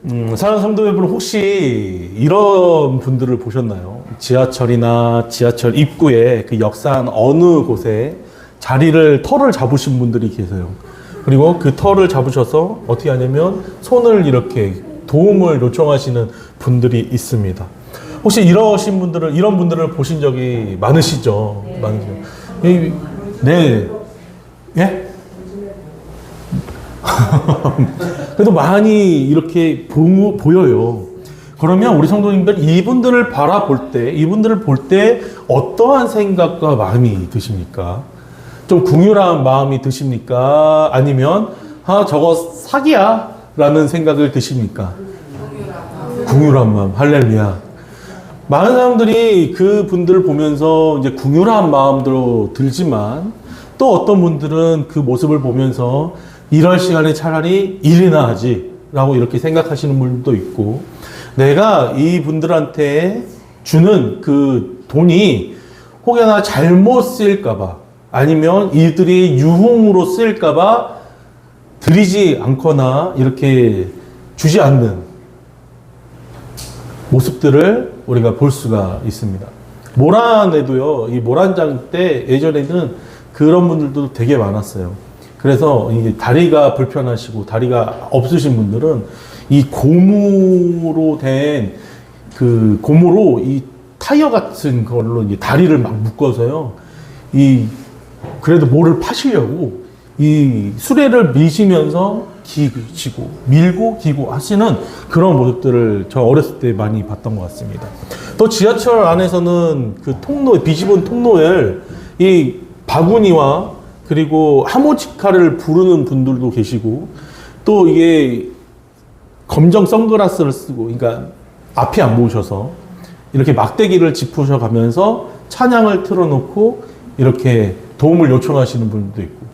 사랑하는 성도 여러분, 혹시 이런 분들을 보셨나요? 지하철이나 지하철 입구에 그 역사한 어느 곳에 터를 잡으신 분들이 계세요. 그리고 그 터를 잡으셔서 어떻게 하냐면 손을 이렇게 도움을 요청하시는 분들이 있습니다. 혹시 이런 분들을 보신 적이 많으시죠? 네. 많으시죠? 네. 예? 그래도 많이 이렇게 보여요. 그러면 우리 성도님들 이분들을 볼 때 어떠한 생각과 마음이 드십니까? 좀 궁휼한 마음이 드십니까? 아니면 저거 사기야 라는 생각을 드십니까? 궁휼한 마음. 할렐루야. 많은 사람들이 그 분들을 보면서 이제 궁휼한 마음도 들지만 또 어떤 분들은 그 모습을 보면서 이럴 시간에 차라리 일이나 하지 라고 이렇게 생각하시는 분도 있고, 내가 이 분들한테 주는 그 돈이 혹여나 잘못 쓰일까봐 아니면 이들이 유흥으로 쓰일까봐 드리지 않거나 이렇게 주지 않는 모습들을 우리가 볼 수가 있습니다. 모란에도요, 이 모란장 때 예전에는 그런 분들도 되게 많았어요. 그래서 이 다리가 불편하시고 다리가 없으신 분들은 이 고무로 된 고무로 이 타이어 같은 걸로 이 다리를 막 묶어서요, 그래도 뭐를 파시려고 이 수레를 미시면서 기고 밀고 기고 하시는 그런 모습들을 저 어렸을 때 많이 봤던 것 같습니다. 또 지하철 안에서는 그 비집은 통로에 이 바구니와 그리고 하모치카를 부르는 분들도 계시고, 또 이게 검정 선글라스를 쓰고, 그러니까 앞이 안 보셔서 이렇게 막대기를 짚으셔 가면서 찬양을 틀어놓고 이렇게 도움을 요청하시는 분들도 있고,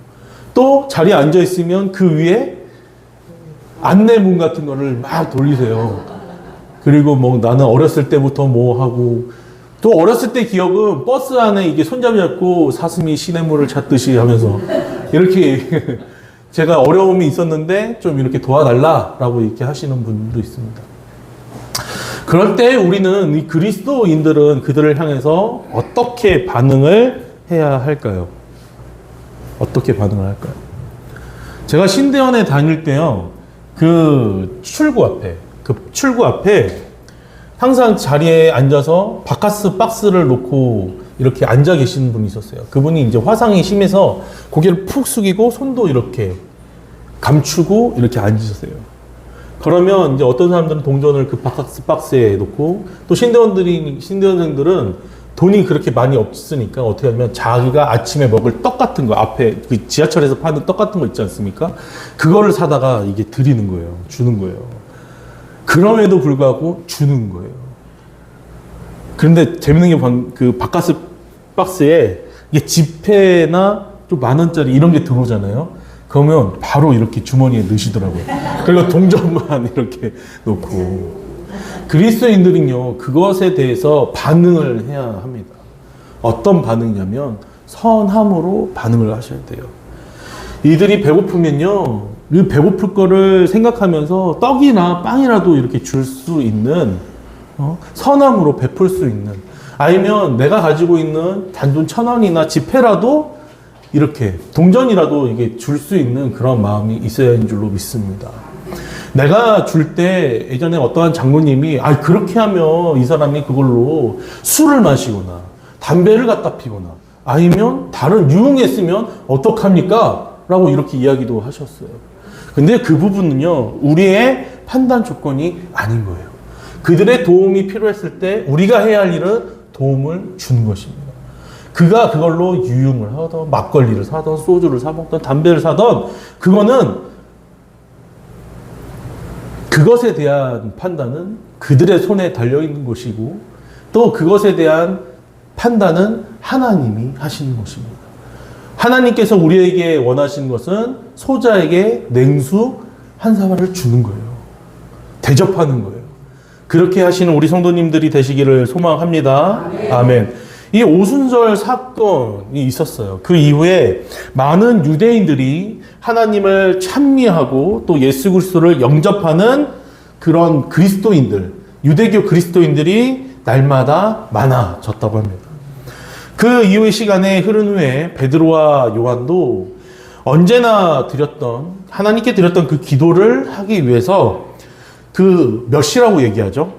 또 자리에 앉아 있으면 그 위에 안내문 같은 거를 막 돌리세요. 그리고 뭐 나는 어렸을 때부터 뭐 하고, 또 어렸을 때 기억은 버스 안에 이게 손잡이 잡고 사슴이 시냇물을 찾듯이 하면서 이렇게 제가 어려움이 있었는데 좀 이렇게 도와달라라고 이렇게 하시는 분도 있습니다. 그럴 때 우리는 이 그리스도인들은 그들을 향해서 어떻게 반응을 해야 할까요? 어떻게 반응을 할까요? 제가 신대원에 다닐 때요, 그 출구 앞에 항상 자리에 앉아서 바카스 박스를 놓고 이렇게 앉아 계시는 분이 있었어요. 그분이 이제 화상이 심해서 고개를 푹 숙이고 손도 이렇게 감추고 이렇게 앉으셨어요. 그러면 이제 어떤 사람들은 동전을 그 바카스 박스에 놓고, 또 신대원생들은 돈이 그렇게 많이 없으니까 어떻게 하면 자기가 아침에 먹을 떡 같은 거, 앞에 그 지하철에서 파는 떡 같은 거 있지 않습니까? 그거를 사다가 이게 드리는 거예요. 주는 거예요. 그럼에도 불구하고 주는 거예요. 그런데 재밌는 게 그 바카스 박스에 이게 지폐나 좀 10,000원짜리 이런 게 들어오잖아요. 그러면 바로 이렇게 주머니에 넣으시더라고요. 그리고 동전만 이렇게 놓고. 그리스도인들은요, 그것에 대해서 반응을 해야 합니다. 어떤 반응이냐면 선함으로 반응을 하셔야 돼요. 이들이 배고프면요, 이 배고플 거를 생각하면서 떡이나 빵이라도 이렇게 줄 수 있는, 선함으로 베풀 수 있는, 아니면 내가 가지고 있는 단돈 1,000원이나 지폐라도 이렇게 동전이라도 이게 줄 수 있는 그런 마음이 있어야 하는 줄로 믿습니다. 내가 줄 때 예전에 어떠한 장로님이 그렇게 하면 이 사람이 그걸로 술을 마시거나 담배를 갖다 피거나 아니면 다른 유흥에 쓰면 어떡합니까? 라고 이렇게 이야기도 하셨어요. 근데 그 부분은요, 우리의 판단 조건이 아닌 거예요. 그들의 도움이 필요했을 때 우리가 해야 할 일은 도움을 주는 것입니다. 그가 그걸로 유흥을 하던, 막걸리를 사던, 소주를 사 먹던, 담배를 사던, 그거는 그것에 대한 판단은 그들의 손에 달려있는 것이고, 또 그것에 대한 판단은 하나님이 하시는 것입니다. 하나님께서 우리에게 원하시는 것은 소자에게 냉수 한 사발을 주는 거예요. 대접하는 거예요. 그렇게 하시는 우리 성도님들이 되시기를 소망합니다. 아멘. 아멘. 이 오순절 사건이 있었어요. 그 이후에 많은 유대인들이 하나님을 찬미하고 또 예수 그리스도를 영접하는 그런 그리스도인들, 유대교 그리스도인들이 날마다 많아졌다고 합니다. 그 이후의 시간에 흐른 후에 베드로와 요한도 언제나 하나님께 드렸던 그 기도를 하기 위해서 그 몇 시라고 얘기하죠?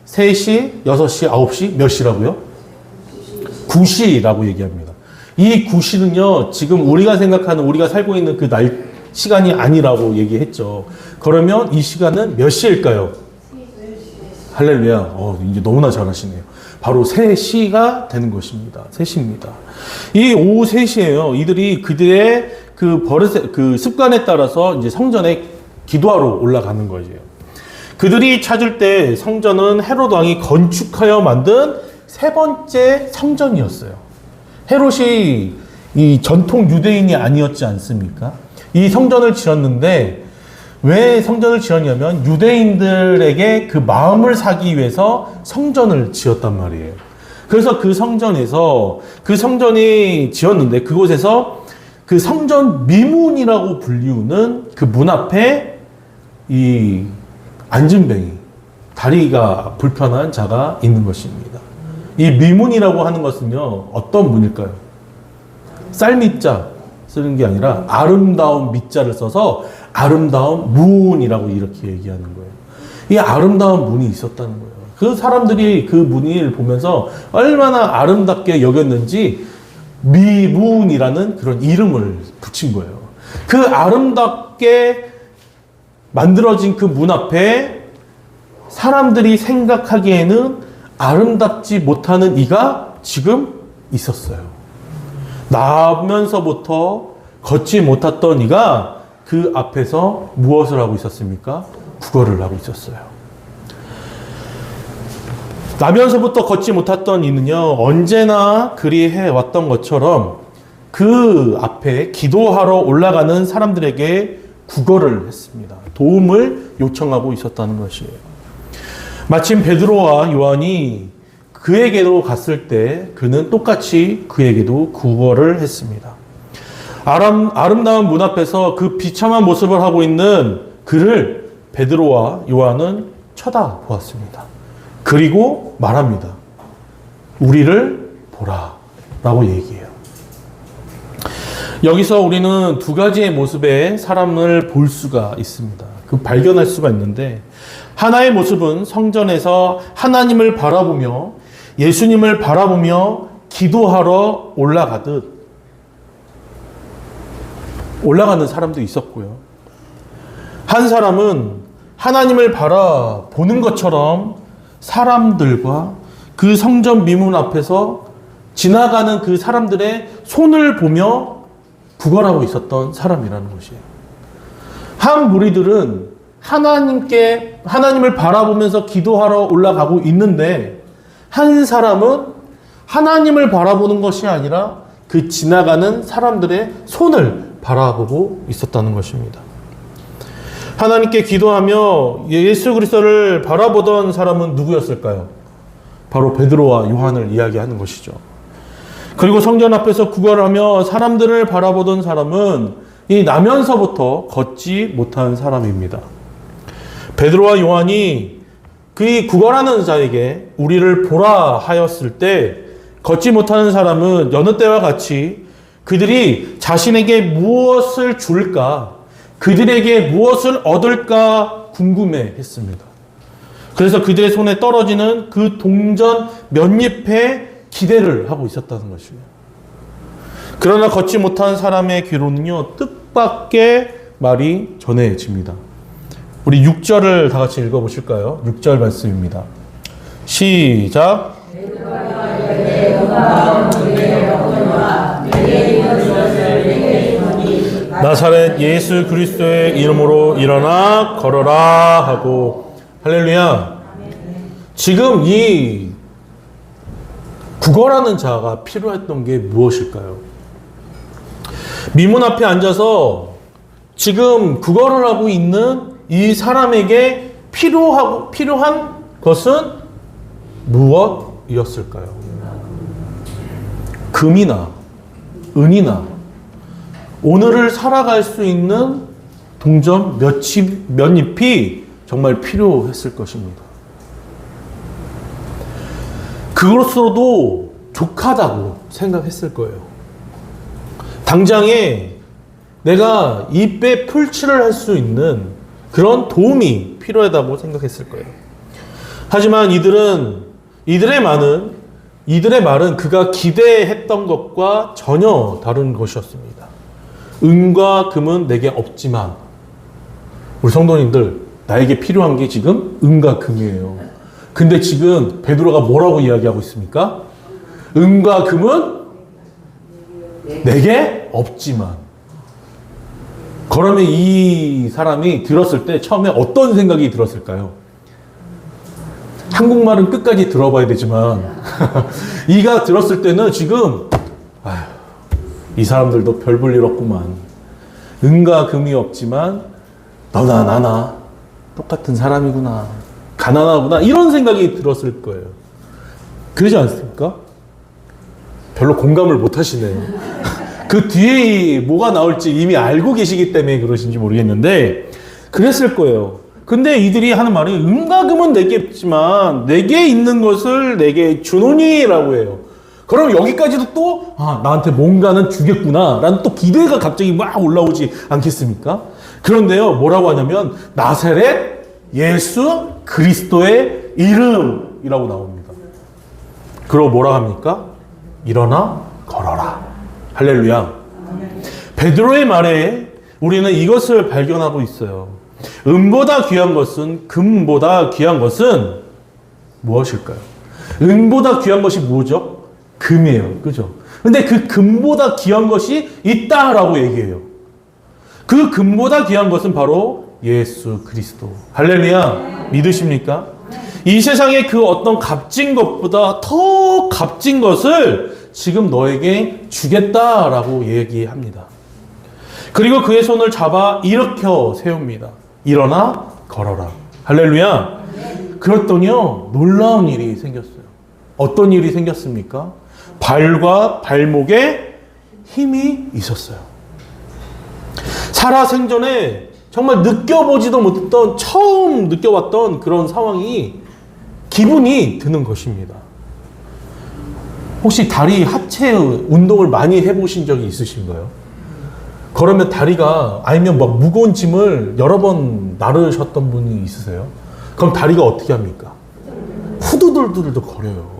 3시, 6시, 9시 몇 시라고요? 9시라고 얘기합니다. 이 9시는요, 지금 우리가 생각하는, 우리가 살고 있는 그 시간이 아니라고 얘기했죠. 그러면 이 시간은 몇 시일까요? 할렐루야. 이제 너무나 잘하시네요. 바로 3시가 되는 것입니다. 3시입니다. 이 오후 3시에요. 이들이 그들의 그 습관에 따라서 이제 성전에 기도하러 올라가는 거죠. 그들이 찾을 때 성전은 헤롯 왕이 건축하여 만든 3번째 성전이었어요. 헤롯이 이 전통 유대인이 아니었지 않습니까? 이 성전을 지었는데 왜 성전을 지었냐면 유대인들에게 그 마음을 사기 위해서 성전을 지었단 말이에요. 그래서 그 성전이 지었는데 그곳에서 그 성전 미문이라고 불리우는 그 문 앞에 이 안진뱅이, 다리가 불편한 자가 있는 것입니다. 이 미문이라고 하는 것은요, 어떤 문일까요? 쌀미자 쓰는 게 아니라 아름다운 미자를 써서 아름다운 문이라고 이렇게 얘기하는 거예요. 이 아름다운 문이 있었다는 거예요. 그 사람들이 그 문을 보면서 얼마나 아름답게 여겼는지 미문이라는 그런 이름을 붙인 거예요. 그 아름답게 만들어진 그 문 앞에 사람들이 생각하기에는 아름답지 못하는 이가 지금 있었어요. 나면서부터 걷지 못했던 이가 그 앞에서 무엇을 하고 있었습니까? 구걸을 하고 있었어요. 나면서부터 걷지 못했던 이는요, 언제나 그리해 왔던 것처럼 그 앞에 기도하러 올라가는 사람들에게 구걸을 했습니다. 도움을 요청하고 있었다는 것이에요. 마침 베드로와 요한이 그에게로 갔을 때 그는 똑같이 그에게도 구걸을 했습니다. 아름다운 문 앞에서 그 비참한 모습을 하고 있는 그를 베드로와 요한은 쳐다보았습니다. 그리고 말합니다. 우리를 보라 라고 얘기해요. 여기서 우리는 두 가지의 모습의 사람을 볼 수가 있습니다. 발견할 수가 있는데, 하나의 모습은 성전에서 하나님을 바라보며 예수님을 바라보며 기도하러 올라가는 사람도 있었고요. 한 사람은 하나님을 바라보는 것처럼 사람들과 그 성전 미문 앞에서 지나가는 그 사람들의 손을 보며 구걸하고 있었던 사람이라는 것이에요. 한 무리들은 하나님을 바라보면서 기도하러 올라가고 있는데, 한 사람은 하나님을 바라보는 것이 아니라 그 지나가는 사람들의 손을 바라보고 있었다는 것입니다. 하나님께 기도하며 예수 그리스도를 바라보던 사람은 누구였을까요? 바로 베드로와 요한을 이야기하는 것이죠. 그리고 성전 앞에서 구걸하며 사람들을 바라보던 사람은 이 나면서부터 걷지 못한 사람입니다. 베드로와 요한이 그 구걸하는 자에게 우리를 보라 하였을 때 걷지 못하는 사람은 여느 때와 같이 그들이 자신에게 무엇을 줄까, 그들에게 무엇을 얻을까 궁금해 했습니다. 그래서 그들의 손에 떨어지는 그 동전 몇 잎에 기대를 하고 있었다는 것이에요. 그러나 걷지 못한 사람의 귀로는요, 뜻밖의 말이 전해집니다. 우리 6절을 다 같이 읽어보실까요? 6절 말씀입니다. 시작. 나사렛 예수 그리스도의 이름으로 일어나 걸어라 하고. 할렐루야. 지금 이 구걸하는 자가 필요했던 게 무엇일까요? 미문 앞에 앉아서 지금 구걸을 하고 있는 이 사람에게 필요한 것은 무엇이었을까요? 금이나 은이나 오늘을 살아갈 수 있는 동전 몇 잎이 정말 필요했을 것입니다. 그것으로도 족하다고 생각했을 거예요. 당장에 내가 입에 풀칠을 할 수 있는 그런 도움이 필요하다고 생각했을 거예요. 하지만 이들의 말은 그가 기대했던 것과 전혀 다른 것이었습니다. 은과 금은 내게 없지만, 우리 성도님들, 나에게 필요한 게 지금 은과 금이에요. 근데 지금 베드로가 뭐라고 이야기하고 있습니까? 은과 금은 내게 없지만. 그러면 이 사람이 들었을 때 처음에 어떤 생각이 들었을까요? 한국말은 끝까지 들어봐야 되지만 이가 들었을 때는 지금 이 사람들도 별 볼 일 없구만. 은과 금이 없지만 너나 나나 똑같은 사람이구나. 가난하구나. 이런 생각이 들었을 거예요. 그러지 않습니까? 별로 공감을 못 하시네요. 그 뒤에 뭐가 나올지 이미 알고 계시기 때문에 그러신지 모르겠는데 그랬을 거예요. 근데 이들이 하는 말이 은과 금은 내게 없지만 내게 있는 것을 내게 주노니 라고 해요. 그럼 여기까지도 또 나한테 뭔가는 주겠구나 라는 또 기대가 갑자기 막 올라오지 않겠습니까? 그런데요, 뭐라고 하냐면 나사렛 예수 그리스도의 이름이라고 나옵니다. 그러고 뭐라 합니까? 일어나 걸어라. 할렐루야. 베드로의 말에 우리는 이것을 발견하고 있어요. 은보다 귀한 것은, 금보다 귀한 것은 무엇일까요? 은보다 귀한 것이 뭐죠? 금이에요. 그죠? 근데 그 금보다 귀한 것이 있다라고 얘기해요. 그 금보다 귀한 것은 바로 예수 그리스도. 할렐루야. 믿으십니까? 이 세상의 그 어떤 값진 것보다 더 값진 것을 지금 너에게 주겠다라고 얘기합니다. 그리고 그의 손을 잡아 일으켜 세웁니다. 일어나 걸어라. 할렐루야. 그랬더니요, 놀라운 일이 생겼어요. 어떤 일이 생겼습니까? 발과 발목에 힘이 있었어요. 살아생전에 정말 느껴보지도 못했던, 처음 느껴봤던 그런 상황이 기분이 드는 것입니다. 혹시 다리 하체 운동을 많이 해보신 적이 있으신가요? 그러면 다리가, 아니면 막 무거운 짐을 여러 번 나르셨던 분이 있으세요? 그럼 다리가 어떻게 합니까? 후두들들도 거려요.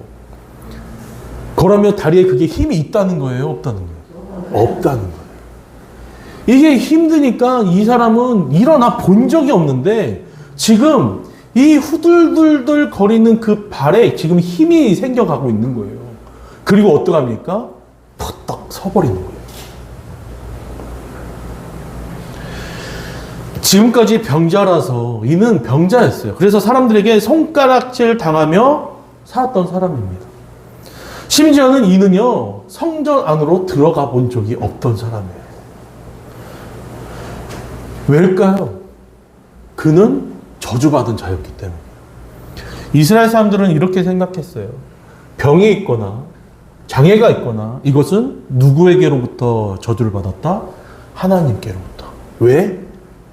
그러면 다리에 그게 힘이 있다는 거예요? 없다는 거예요? 없다는 거예요. 이게 힘드니까 이 사람은 일어나 본 적이 없는데 지금 이 후들들들 거리는 그 발에 지금 힘이 생겨가고 있는 거예요. 그리고 어떡합니까? 푸떡 서버리는 거예요. 지금까지 병자라서, 이는 병자였어요. 그래서 사람들에게 손가락질 당하며 살았던 사람입니다. 심지어는 이는요, 성전 안으로 들어가 본 적이 없던 사람이에요. 왜일까요? 그는 저주받은 자였기 때문에. 이스라엘 사람들은 이렇게 생각했어요. 병이 있거나 장애가 있거나 이것은 누구에게로부터 저주를 받았다? 하나님께로부터. 왜?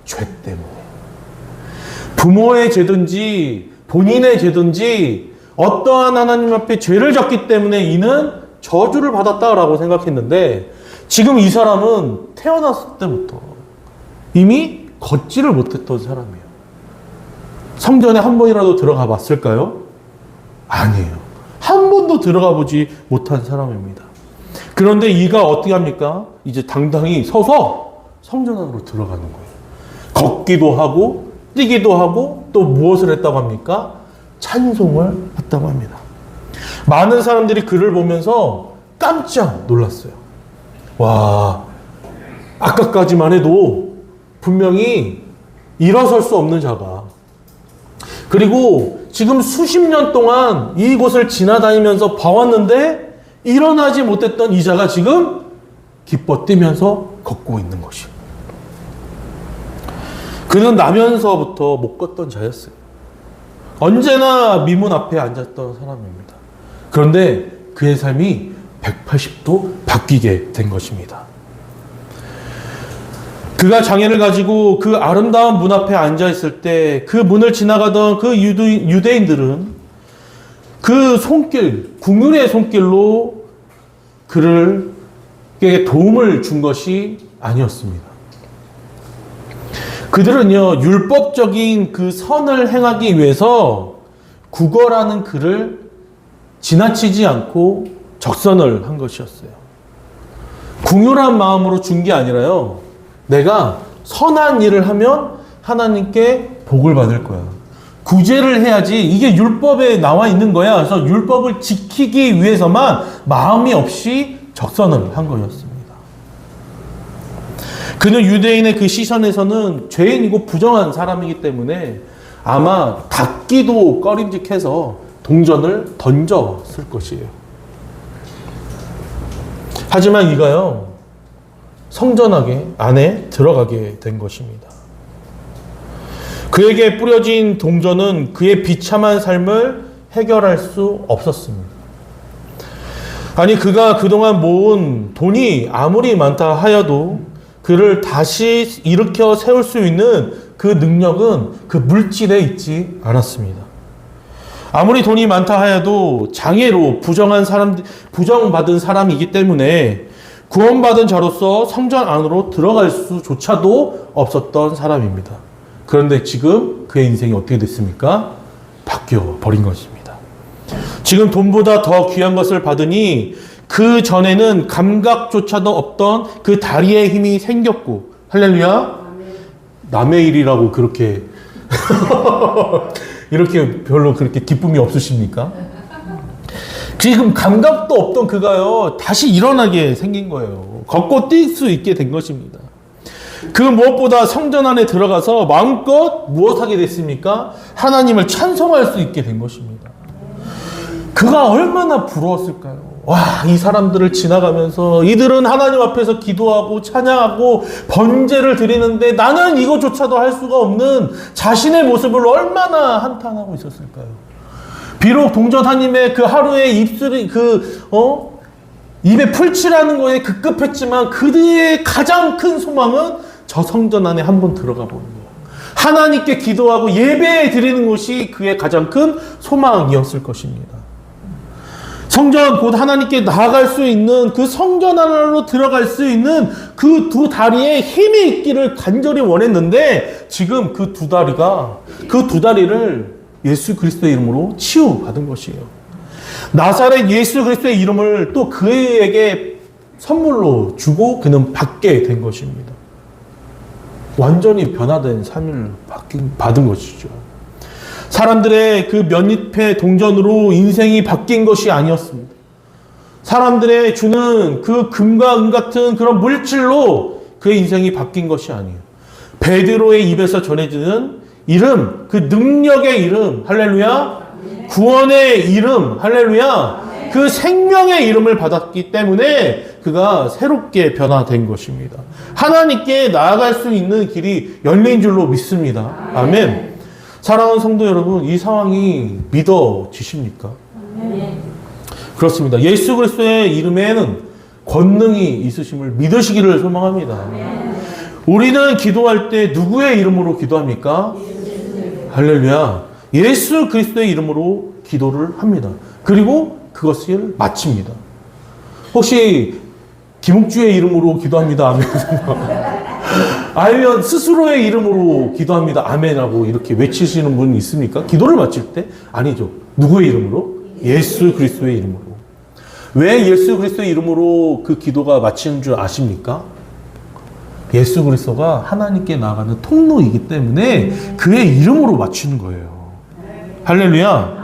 죄 때문에. 부모의 죄든지 본인의 죄든지 어떠한 하나님 앞에 죄를 졌기 때문에 이는 저주를 받았다라고 생각했는데 지금 이 사람은 태어났을 때부터 이미 걷지를 못했던 사람이에요. 성전에 한 번이라도 들어가 봤을까요? 아니에요. 한 번도 들어가 보지 못한 사람입니다. 그런데 이가 어떻게 합니까? 이제 당당히 서서 성전 안으로 들어가는 거예요. 걷기도 하고 뛰기도 하고 또 무엇을 했다고 합니까? 찬송을 했다고 합니다. 많은 사람들이 그를 보면서 깜짝 놀랐어요. 와, 아까까지만 해도 분명히 일어설 수 없는 자가, 그리고 지금 수십 년 동안 이곳을 지나다니면서 봐왔는데 일어나지 못했던 이 자가 지금 기뻐 뛰면서 걷고 있는 것이요. 그는 나면서부터 못 걷던 자였어요. 언제나 미문 앞에 앉았던 사람입니다. 그런데 그의 삶이 180도 바뀌게 된 것입니다. 그가 장애를 가지고 그 아름다운 문 앞에 앉아 있을 때 그 문을 지나가던 그 유대인들은 그 손길, 국률의 손길로 그에게 도움을 준 것이 아니었습니다. 그들은요, 율법적인 그 선을 행하기 위해서 구걸하는 그를 지나치지 않고 적선을 한 것이었어요. 궁휼한 마음으로 준 게 아니라요, 내가 선한 일을 하면 하나님께 복을 받을 거야. 구제를 해야지, 이게 율법에 나와 있는 거야. 그래서 율법을 지키기 위해서만 마음이 없이 적선을 한 거였습니다. 그는 유대인의 그 시선에서는 죄인이고 부정한 사람이기 때문에 아마 닫기도 꺼림직해서 동전을 던졌을 것이에요. 하지만 이가요, 안에 들어가게 된 것입니다. 그에게 뿌려진 동전은 그의 비참한 삶을 해결할 수 없었습니다. 아니, 그가 그동안 모은 돈이 아무리 많다 하여도 그를 다시 일으켜 세울 수 있는 그 능력은 그 물질에 있지 않았습니다. 아무리 돈이 많다 하여도 장애로 부정받은 사람이기 때문에 구원받은 자로서 성전 안으로 들어갈 수조차도 없었던 사람입니다. 그런데 지금 그의 인생이 어떻게 됐습니까? 바뀌어 버린 것입니다. 지금 돈보다 더 귀한 것을 받으니 그 전에는 감각조차도 없던 그 다리에 힘이 생겼고, 할렐루야. 남의 일이라고 그렇게 이렇게 별로 그렇게 기쁨이 없으십니까? 지금 감각도 없던 그가요, 다시 일어나게 생긴 거예요. 걷고 뛸 수 있게 된 것입니다. 그 무엇보다 성전 안에 들어가서 마음껏 무엇하게 됐습니까? 하나님을 찬송할 수 있게 된 것입니다. 그가 얼마나 부러웠을까요? 와, 이 사람들을 지나가면서 이들은 하나님 앞에서 기도하고 찬양하고 번제를 드리는데 나는 이거조차도 할 수가 없는 자신의 모습을 얼마나 한탄하고 있었을까요? 비록 동전 한 입에 그 하루에 입술이 입에 풀칠하는 거에 급급했지만 그의 가장 큰 소망은 저 성전 안에 한번 들어가 보는 거예요. 하나님께 기도하고 예배 드리는 것이 그의 가장 큰 소망이었을 것입니다. 성전, 곧 하나님께 나아갈 수 있는 그 성전 안으로 들어갈 수 있는 그 두 다리에 힘이 있기를 간절히 원했는데 지금 그 두 다리를 예수 그리스도의 이름으로 치유받은 것이에요. 나사렛 예수 그리스도의 이름을 또 그에게 선물로 주고 그는 받게 된 것입니다. 완전히 변화된 삶을 받은 것이죠. 사람들의 그 몇 잎의 동전으로 인생이 바뀐 것이 아니었습니다. 사람들의 주는 그 금과 은 같은 그런 물질로 그의 인생이 바뀐 것이 아니에요. 베드로의 입에서 전해지는 이름, 그 능력의 이름, 할렐루야, 구원의 이름, 할렐루야, 그 생명의 이름을 받았기 때문에 그가 새롭게 변화된 것입니다. 하나님께 나아갈 수 있는 길이 열린 줄로 믿습니다. 아멘. 사랑하는 성도 여러분, 이 상황이 믿어지십니까? 그렇습니다. 예수 그리스도의 이름에는 권능이 있으심을 믿으시기를 소망합니다. 우리는 기도할 때 누구의 이름으로 기도합니까? 할렐루야. 예수 그리스도의 이름으로 기도를 합니다. 그리고 그것을 마칩니다. 혹시 김욱주의 이름으로 기도합니다. 아멘. 아니면 스스로의 이름으로 기도합니다. 아멘하고 이렇게 외치시는 분 있습니까? 기도를 마칠 때? 아니죠. 누구의 이름으로? 예수 그리스도의 이름으로. 왜 예수 그리스도의 이름으로 그 기도가 마치는 줄 아십니까? 예수 그리스도가 하나님께 나아가는 통로이기 때문에 그의 이름으로 맞추는 거예요. 할렐루야.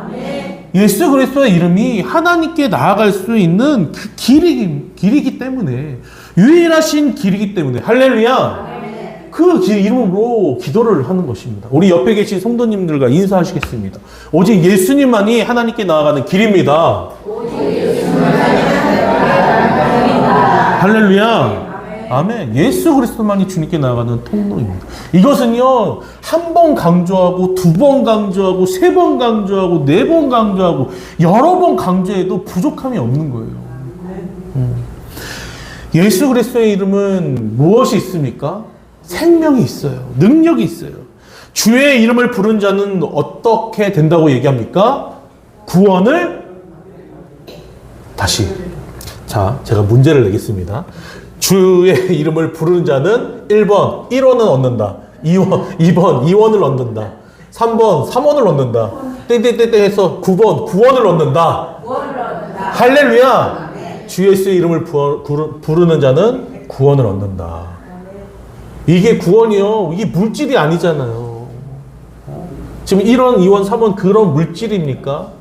예수 그리스도의 이름이 하나님께 나아갈 수 있는 그 길이기 때문에, 유일하신 길이기 때문에, 할렐루야. 그 이름으로 기도를 하는 것입니다. 우리 옆에 계신 성도님들과 인사하시겠습니다. 오직 예수님만이 하나님께 나아가는 길입니다. 할렐루야. 아멘. 예수 그리스도만이 주님께 나아가는 통로입니다. 이것은요, 한 번 강조하고, 두 번 강조하고, 세 번 강조하고, 네 번 강조하고, 여러 번 강조해도 부족함이 없는 거예요. 예수 그리스도의 이름은 무엇이 있습니까? 생명이 있어요. 능력이 있어요. 주의 이름을 부른 자는 어떻게 된다고 얘기합니까? 구원을 다시. 자, 제가 문제를 내겠습니다. 주의 이름을 부르는 자는 1번, 1원은 얻는다. 2번, 2원을 얻는다. 3번, 3원을 얻는다. 땡땡땡땡 해서 9번, 9원을 얻는다. 할렐루야! 주 예수의 이름을 부르는 자는 구원을 얻는다. 이게 구원이요. 이게 물질이 아니잖아요. 지금 1원, 2원, 3원 그런 물질입니까?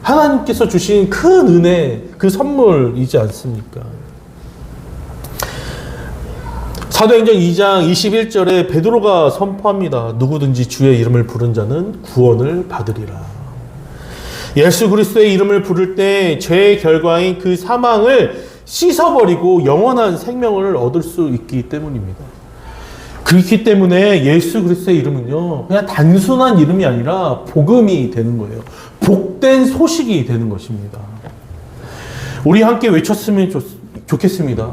하나님께서 주신 큰 은혜, 그 선물이지 않습니까? 사도행전 2장 21절에 베드로가 선포합니다. 누구든지 주의 이름을 부른 자는 구원을 받으리라. 예수 그리스도의 이름을 부를 때 죄의 결과인 그 사망을 씻어버리고 영원한 생명을 얻을 수 있기 때문입니다. 그렇기 때문에 예수 그리스도의 이름은요, 그냥 단순한 이름이 아니라 복음이 되는 거예요. 복된 소식이 되는 것입니다. 우리 함께 외쳤으면 좋겠습니다.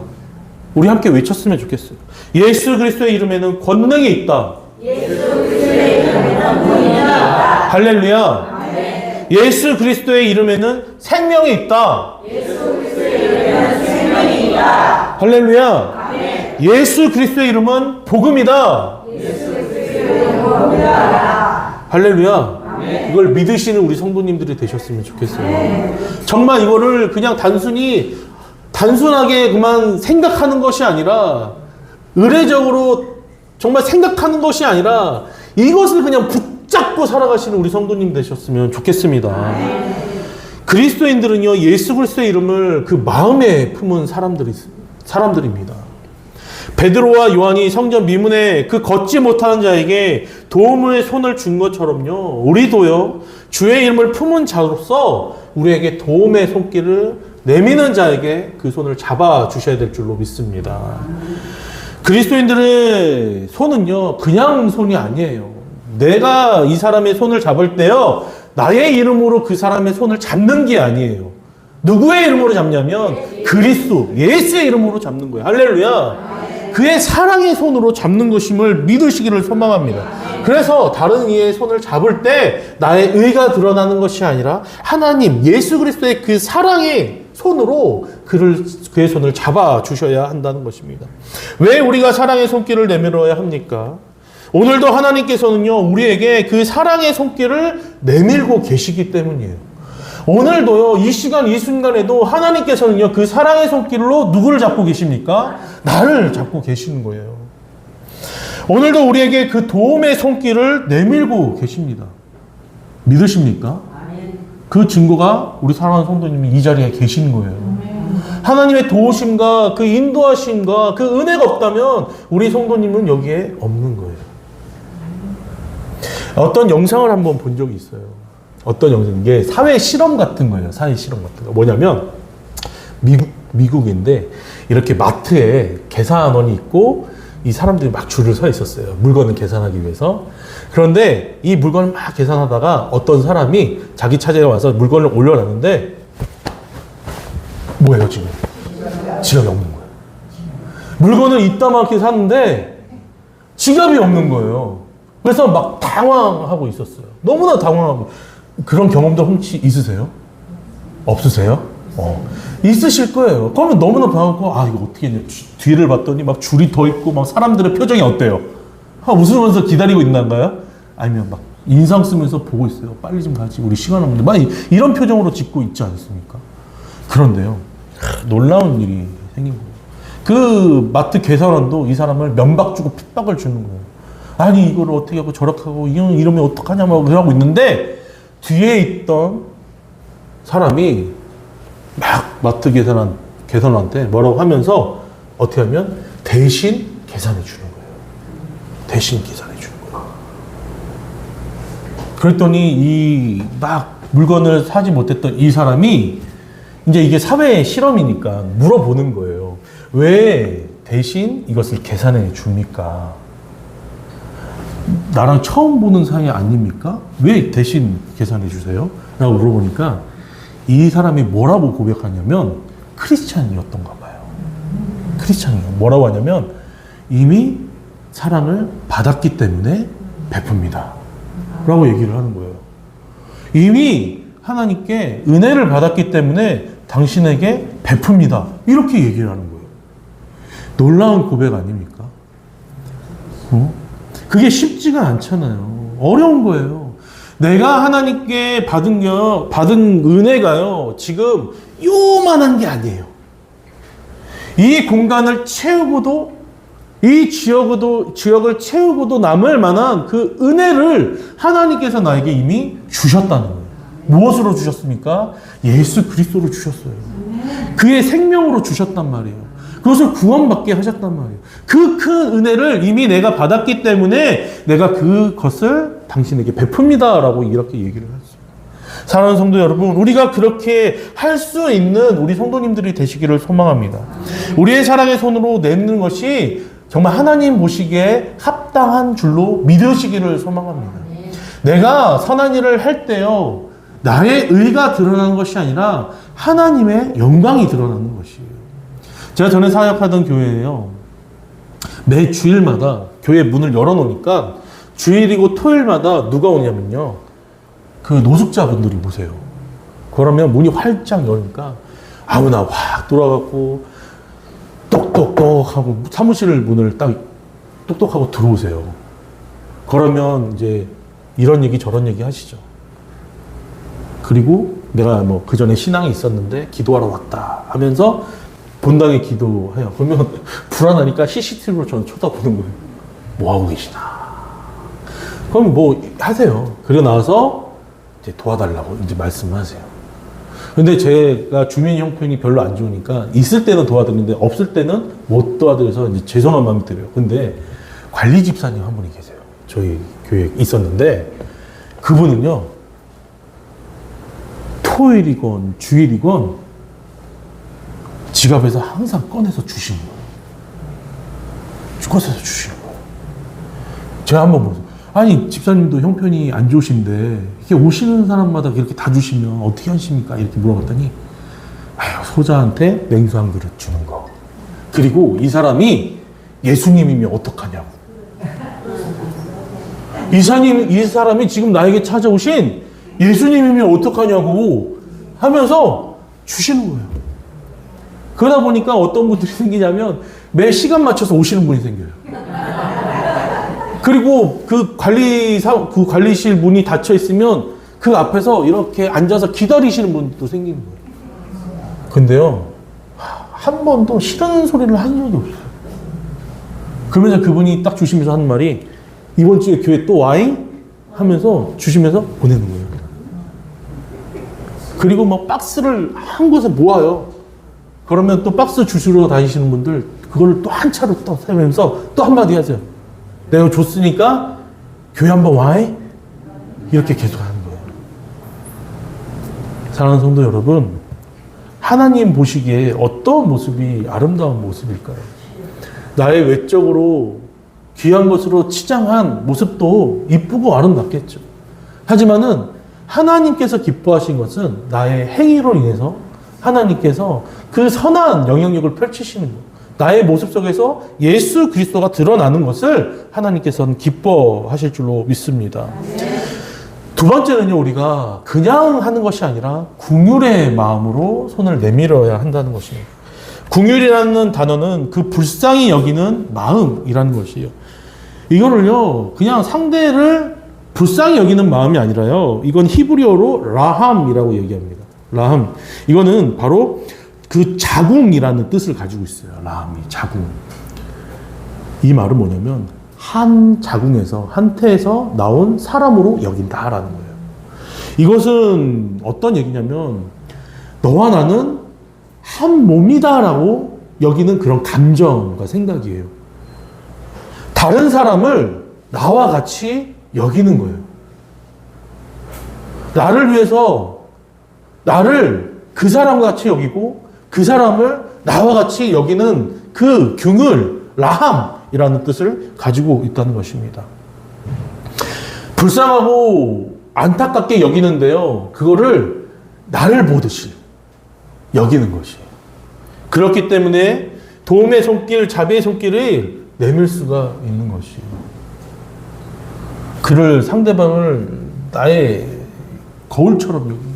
우리 함께 외쳤으면 좋겠어요. 예수 그리스도의 이름에는 권능이 있다. 예수 그리스도의 이름에는 권능이 있다. 할렐루야. 아멘. 예수 그리스도의 이름에는 생명이 있다. 예수 그리스도의 이름에는 생명이 있다. 할렐루야. 아멘. 예수 그리스도의 이름은 복음이다. 예수 그리스도의 이름은 복음이다. 할렐루야. 아멘. 이걸 믿으시는 우리 성도님들이 되셨으면 좋겠어요. 아멘. 정말 이거를 그냥 단순하게 그만 생각하는 것이 아니라, 의례적으로 정말 생각하는 것이 아니라 이것을 그냥 붙잡고 살아가시는 우리 성도님 되셨으면 좋겠습니다. 그리스도인들은요, 예수 그리스도의 이름을 그 마음에 품은 사람들입니다. 베드로와 요한이 성전 미문에 그 걷지 못하는 자에게 도움의 손을 준 것처럼요, 우리도요, 주의 이름을 품은 자로서 우리에게 도움의 손길을 내미는 자에게 그 손을 잡아 주셔야 될 줄로 믿습니다. 그리스도인들의 손은요, 그냥 손이 아니에요. 내가 이 사람의 손을 잡을 때요, 나의 이름으로 그 사람의 손을 잡는 게 아니에요. 누구의 이름으로 잡냐면 그리스도, 예수의 이름으로 잡는 거예요. 할렐루야. 그의 사랑의 손으로 잡는 것임을 믿으시기를 소망합니다. 그래서 다른 이의 손을 잡을 때 나의 의가 드러나는 것이 아니라 하나님, 예수 그리스도의 그 사랑의 손으로 그의 손을 잡아 주셔야 한다는 것입니다. 왜 우리가 사랑의 손길을 내밀어야 합니까? 오늘도 하나님께서는요, 우리에게 그 사랑의 손길을 내밀고 계시기 때문이에요. 오늘도요, 이 시간 이 순간에도 하나님께서는요, 그 사랑의 손길로 누구를 잡고 계십니까? 나를 잡고 계시는 거예요. 오늘도 우리에게 그 도움의 손길을 내밀고 계십니다. 믿으십니까? 그 증거가 우리 사랑하는 성도님이 이 자리에 계신 거예요. 하나님의 도우심과 그 인도하심과 그 은혜가 없다면 우리 성도님은 여기에 없는 거예요. 어떤 영상을 한번 본 적이 있어요. 어떤 영상, 이게 사회 실험 같은 거예요. 사회 실험 같은 거. 뭐냐면 미국인데 이렇게 마트에 계산원이 있고 이 사람들이 막 줄을 서 있었어요. 물건을 계산하기 위해서. 그런데 이 물건을 막 계산하다가 어떤 사람이 자기 차례에 와서 물건을 올려놨는데 뭐예요 지금? 지갑이 없는 거예요. 물건을 이따만하게 샀는데 지갑이 없는 거예요. 그래서 막 당황하고 있었어요. 너무나 당황하고. 그런 경험도 혹시 있으세요? 없으세요? 있으실 거예요. 그러면 너무나 당황하고, 아, 이거 어떻게 했냐. 뒤를 봤더니 막 줄이 더 있고, 막 사람들의 표정이 어때요? 웃으면서 기다리고 있나봐요? 아니면 막 인상 쓰면서 보고 있어요. 빨리 좀 가지. 우리 시간 없는데. 막 이런 표정으로 짓고 있지 않습니까? 그런데요, 놀라운 일이 생긴 거예요. 그 마트 계산원도 이 사람을 면박 주고 핍박을 주는 거예요. 아니, 이걸 어떻게 하고 저렇게 하고, 이러면 어떡하냐고 하고 있는데, 뒤에 있던 사람이 막 마트 계산원한테 뭐라고 하면서 어떻게 하면 대신 계산해 주는 거예요. 대신 계산해 주는 거예요. 그랬더니 이 막 물건을 사지 못했던 이 사람이 이제 이게 사회 실험이니까 물어보는 거예요. 왜 대신 이것을 계산해 줍니까? 나랑 처음 보는 사이 아닙니까? 왜 대신 계산해 주세요? 라고 물어보니까 이 사람이 뭐라고 고백하냐면 크리스찬이었던가 봐요. 크리스찬이요. 뭐라고 하냐면 이미 사랑을 받았기 때문에 베풉니다. 라고 얘기를 하는 거예요. 이미 하나님께 은혜를 받았기 때문에 당신에게 베풉니다. 이렇게 얘기를 하는 거예요. 놀라운 고백 아닙니까? 그게 쉽지가 않잖아요. 어려운 거예요. 내가 하나님께 받은 은혜가요, 지금 요만한 게 아니에요. 이 공간을 채우고도, 이 지역을 채우고도 남을 만한 그 은혜를 하나님께서 나에게 이미 주셨다는 거예요. 무엇으로 주셨습니까? 예수 그리스도로 주셨어요. 그의 생명으로 주셨단 말이에요. 그것을 구원받게 하셨단 말이에요. 그 큰 은혜를 이미 내가 받았기 때문에 내가 그것을 당신에게 베풉니다. 라고 이렇게 얘기를 했어요. 사랑하는 성도 여러분, 우리가 그렇게 할 수 있는 우리 성도님들이 되시기를 소망합니다. 우리의 사랑의 손으로 내는 것이 정말 하나님 보시기에 합당한 줄로 믿으시기를 소망합니다. 내가 선한 일을 할 때요, 나의 의가 드러나는 것이 아니라 하나님의 영광이 드러나는 것이에요. 제가 전에 사역하던 교회에요, 매 주일마다 교회 문을 열어놓으니까 주일이고 토요일마다 누가 오냐면요, 그 노숙자분들이 오세요. 그러면 문이 활짝 열니까 아무나 확 돌아가고 똑똑똑 하고 사무실 문을 딱 똑똑하고 들어오세요. 그러면 이제 이런 얘기 저런 얘기 하시죠. 그리고 내가 뭐 그 전에 신앙이 있었는데 기도하러 왔다 하면서 본당에 기도해요. 그러면 불안하니까 CCTV로 저는 쳐다보는 거예요. 뭐 하고 계시나. 그럼 뭐 하세요. 그리고 나서 이제 도와달라고 이제 말씀하세요. 근데 제가 주민 형편이 별로 안 좋으니까 있을 때는 도와드리는데 없을 때는 못 도와드려서 이제 죄송한 마음이 들어요. 근데 관리 집사님 한 분이 계세요. 저희 교회에 있었는데 그분은요, 토요일이건 주일이건 지갑에서 항상 꺼내서 주시는 거예요. 꺼내서 주시는 거예요. 제가 한번 보세요. 아니, 집사님도 형편이 안 좋으신데 이렇게 오시는 사람마다 이렇게 다 주시면 어떻게 하십니까? 이렇게 물어봤더니, 아유, 소자한테 냉수 한 그릇 주는 거. 그리고 이 사람이 예수님이면 어떡하냐고. 이 사람이 지금 나에게 찾아오신 예수님이면 어떡하냐고 하면서 주시는 거예요. 그러다 보니까 어떤 분들이 생기냐면 매 시간 맞춰서 오시는 분이 생겨요. 그리고 그 관리실 문이 닫혀 있으면 그 앞에서 이렇게 앉아서 기다리시는 분도 생기는 거예요. 근데요, 한 번도 싫은 소리를 한 적이 없어요. 그러면서 그분이 딱 주시면서 하는 말이, 이번 주에 교회 또 와잉? 하면서 주시면서 보내는 거예요. 그리고 막 박스를 한 곳에 모아요. 그러면 또 박스 주시러 다니시는 분들 그걸 또 한 차로 또 세면서 또 한마디 하세요. 내가 줬으니까 교회 한번 와잉? 이렇게 계속 하는 거예요. 사랑하는 성도 여러분, 하나님 보시기에 어떤 모습이 아름다운 모습일까요? 나의 외적으로 귀한 것으로 치장한 모습도 이쁘고 아름답겠죠. 하지만은 하나님께서 기뻐하신 것은 나의 행위로 인해서 하나님께서 그 선한 영향력을 펼치시는 것, 나의 모습 속에서 예수 그리스도가 드러나는 것을 하나님께서는 기뻐하실 줄로 믿습니다. 두 번째는요, 우리가 그냥 하는 것이 아니라 긍휼의 마음으로 손을 내밀어야 한다는 것입니다. 긍휼이라는 단어는 그 불쌍히 여기는 마음이라는 것이에요. 이거를요, 그냥 상대를 불쌍히 여기는 마음이 아니라요, 이건 히브리어로 라함이라고 얘기합니다. 라함. 이거는 바로 그 자궁이라는 뜻을 가지고 있어요. 라함이, 자궁. 이 말은 뭐냐면, 한 자궁에서, 한 태에서 나온 사람으로 여긴다라는 거예요. 이것은 어떤 얘기냐면, 너와 나는 한 몸이다라고 여기는 그런 감정과 생각이에요. 다른 사람을 나와 같이 여기는 거예요. 나를 위해서 나를 그 사람과 같이 여기고 그 사람을 나와 같이 여기는 그 긍휼, 라함이라는 뜻을 가지고 있다는 것입니다. 불쌍하고 안타깝게 여기는데요, 그거를 나를 보듯이 여기는 것이에요. 그렇기 때문에 도움의 손길, 자비의 손길을 내밀 수가 있는 것이에요. 그를 상대방을 나의 거울처럼 여기는 거예요.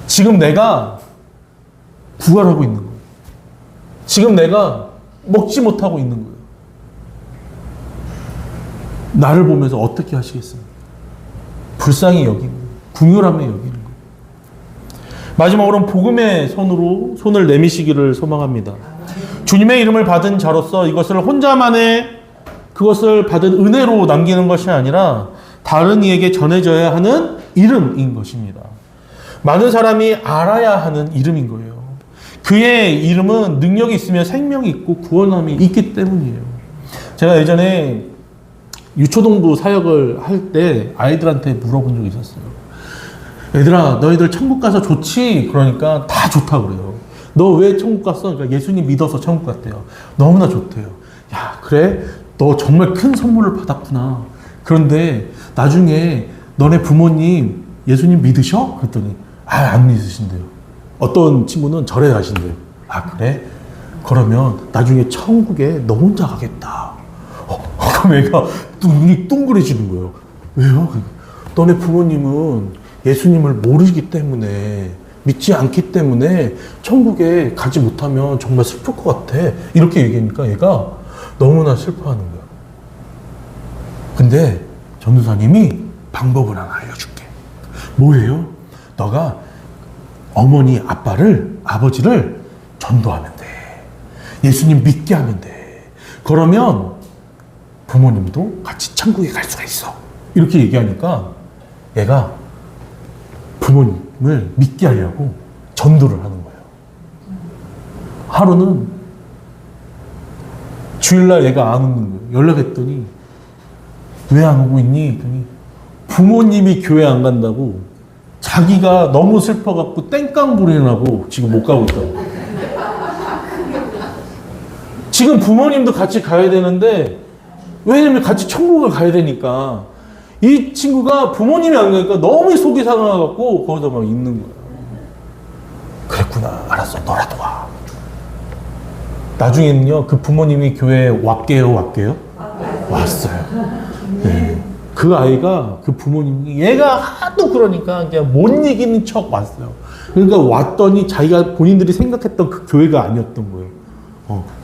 지금 내가 부활하고 있는 거예요. 지금 내가 먹지 못하고 있는 거예요. 나를 보면서 어떻게 하시겠습니까? 불쌍히 여기는 거예요. 궁휼함에 여기는 거예요. 마지막으로는 복음의 손을 내미시기를 소망합니다. 주님의 이름을 받은 자로서 이것을 혼자만의 그것을 받은 은혜로 남기는 것이 아니라 다른 이에게 전해져야 하는 이름인 것입니다. 많은 사람이 알아야 하는 이름인 거예요. 그의 이름은 능력이 있으면 생명이 있고 구원함이 있기 때문이에요. 제가 예전에 유초동부 사역을 할 때 아이들한테 물어본 적이 있었어요. 얘들아, 너희들 천국 가서 좋지? 그러니까 다 좋다고 그래요. 너 왜 천국 갔어? 그러니까 예수님 믿어서 천국 갔대요. 너무나 좋대요. 야, 그래? 너 정말 큰 선물을 받았구나. 그런데 나중에 너네 부모님 예수님 믿으셔? 그랬더니 안 믿으신대요. 어떤 친구는 절에 가신대요. 아, 그래? 그러면 나중에 천국에 너 혼자 가겠다. 그럼 애가 눈이 둥그레지는 거예요. 왜요? 너네 부모님은 예수님을 모르기 때문에, 믿지 않기 때문에 천국에 가지 못하면 정말 슬플 것 같아. 이렇게 얘기하니까 얘가 너무나 슬퍼하는 거야. 근데 전도사님이 방법을 하나 알려줄게. 뭐예요? 너가 어머니, 아버지를 전도하면 돼. 예수님 믿게 하면 돼. 그러면 부모님도 같이 천국에 갈 수가 있어. 이렇게 얘기하니까 얘가 부모님을 믿게 하려고 전도를 하는 거예요. 하루는 주일날 얘가 안 오는 거예요. 연락했더니 왜 안 오고 있니? 그랬더니 부모님이 교회 안 간다고 자기가 너무 슬퍼갖고 땡깡 부리느라고 지금 못 가고 있다고. 지금 부모님도 같이 가야 되는데, 왜냐면 같이 천국을 가야 되니까 이 친구가 부모님이 안 가니까 너무 속이 상해갖고 거기서 막 있는 거야. 그랬구나. 알았어. 너라도 와. 나중에는요, 그 부모님이 교회에 왔게요? 왔어요. 네. 그 아이가 그 부모님이 얘가 하도 그러니까 그냥 못 이기는 척 왔어요. 그러니까 왔더니 자기가 본인들이 생각했던 그 교회가 아니었던 거예요.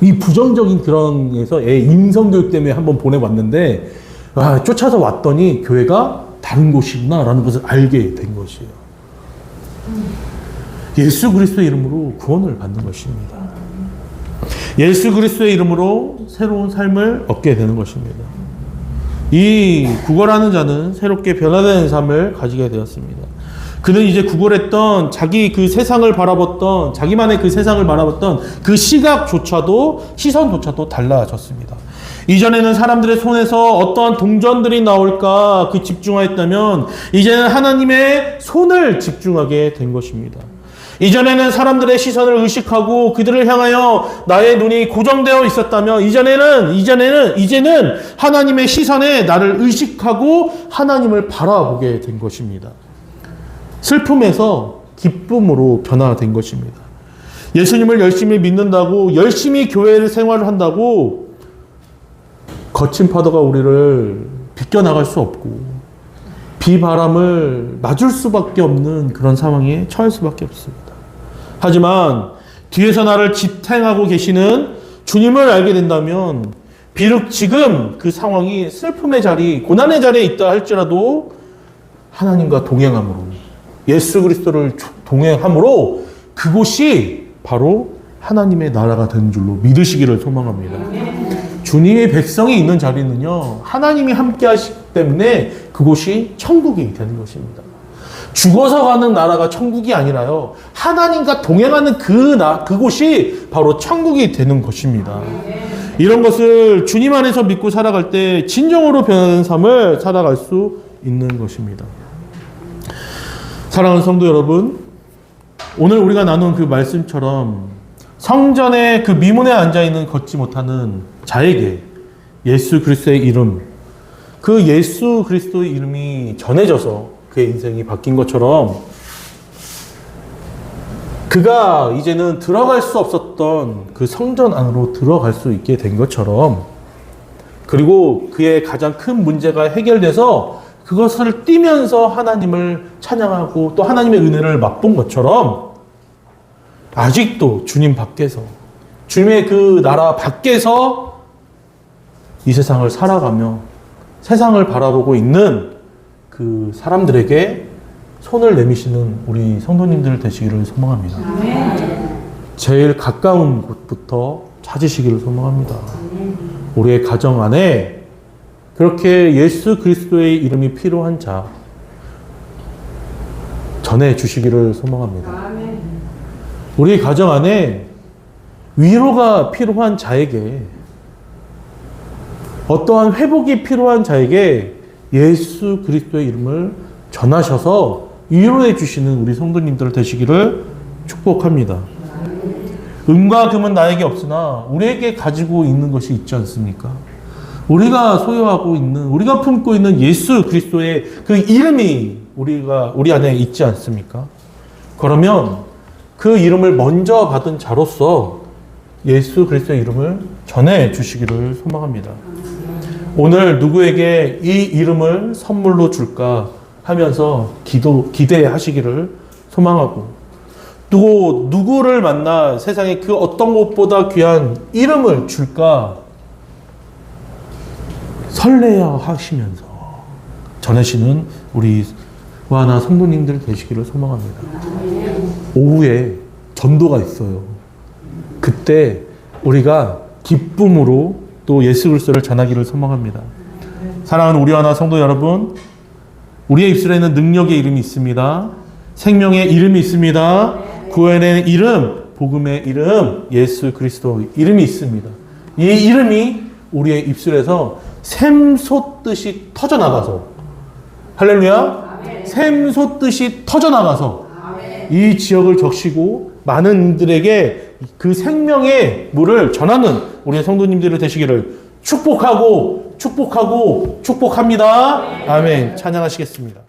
이 부정적인 그런 에서 애 인성교육 때문에 한번 보내봤는데, 쫓아서 왔더니 교회가 다른 곳이구나 라는 것을 알게 된 것이에요. 예수 그리스도의 이름으로 구원을 받는 것입니다. 예수 그리스도의 이름으로 새로운 삶을 얻게 되는 것입니다. 이 구걸하는 자는 새롭게 변화되는 삶을 가지게 되었습니다. 그는 이제 구걸했던 자기 그 세상을 바라봤던, 자기만의 그 세상을 바라봤던 그 시선조차도 달라졌습니다. 이전에는 사람들의 손에서 어떠한 동전들이 나올까 그 집중하였다면, 이제는 하나님의 손을 집중하게 된 것입니다. 이전에는 사람들의 시선을 의식하고 그들을 향하여 나의 눈이 고정되어 있었다면, 이제는 하나님의 시선에 나를 의식하고 하나님을 바라보게 된 것입니다. 슬픔에서 기쁨으로 변화된 것입니다. 예수님을 열심히 믿는다고, 열심히 교회를 생활을 한다고 거친 파도가 우리를 비껴나갈 수 없고 비바람을 맞을 수밖에 없는 그런 상황에 처할 수밖에 없습니다. 하지만 뒤에서 나를 지탱하고 계시는 주님을 알게 된다면, 비록 지금 그 상황이 슬픔의 자리, 고난의 자리에 있다 할지라도 하나님과 동행함으로, 예수 그리스도를 동행함으로 그곳이 바로 하나님의 나라가 되는 줄로 믿으시기를 소망합니다. 주님의 백성이 있는 자리는요, 하나님이 함께 하시기 때문에 그곳이 천국이 되는 것입니다. 죽어서 가는 나라가 천국이 아니라요, 하나님과 동행하는 그곳이 바로 천국이 되는 것입니다. 이런 것을 주님 안에서 믿고 살아갈 때 진정으로 변화된 삶을 살아갈 수 있는 것입니다. 사랑하는 성도 여러분, 오늘 우리가 나눈 그 말씀처럼 성전의 그 미문에 앉아있는 걷지 못하는 자에게 예수 그리스도의 이름, 그 예수 그리스도의 이름이 전해져서 그의 인생이 바뀐 것처럼, 그가 이제는 들어갈 수 없었던 그 성전 안으로 들어갈 수 있게 된 것처럼, 그리고 그의 가장 큰 문제가 해결돼서 그것을 띠면서 하나님을 찬양하고 또 하나님의 은혜를 맛본 것처럼, 아직도 주님 밖에서, 주님의 그 나라 밖에서 이 세상을 살아가며 세상을 바라보고 있는 그 사람들에게 손을 내미시는 우리 성도님들 되시기를 소망합니다. 제일 가까운 곳부터 찾으시기를 소망합니다. 우리의 가정 안에 그렇게 예수 그리스도의 이름이 필요한 자 전해 주시기를 소망합니다. 우리 가정 안에 위로가 필요한 자에게, 어떠한 회복이 필요한 자에게 예수 그리스도의 이름을 전하셔서 위로해 주시는 우리 성도님들 되시기를 축복합니다. 은과 금은 나에게 없으나 우리에게 가지고 있는 것이 있지 않습니까? 우리가 소유하고 있는, 우리가 품고 있는 예수 그리스도의 그 이름이 우리 안에 있지 않습니까? 그러면 그 이름을 먼저 받은 자로서 예수 그리스도의 이름을 전해 주시기를 소망합니다. 오늘 누구에게 이 이름을 선물로 줄까 하면서 기대하시기를 소망하고, 또 누구를 만나 세상에 그 어떤 것보다 귀한 이름을 줄까 설레어 하시면서 전하시는 우리 와나 성도님들 되시기를 소망합니다. 오후에 전도가 있어요. 그때 우리가 기쁨으로 또 예수 그리스도를 전하기를 소망합니다. 사랑하는 우리 와나 성도 여러분, 우리의 입술에는 능력의 이름이 있습니다. 생명의 이름이 있습니다. 구원의 이름, 복음의 이름, 예수 그리스도 이름이 있습니다. 이 이름이 우리의 입술에서 샘솟듯이 터져나가서, 할렐루야, 샘솟듯이 터져나가서 이 지역을 적시고 많은 이들에게 그 생명의 물을 전하는 우리의 성도님들이 되시기를 축복합니다. 아멘. 찬양하시겠습니다.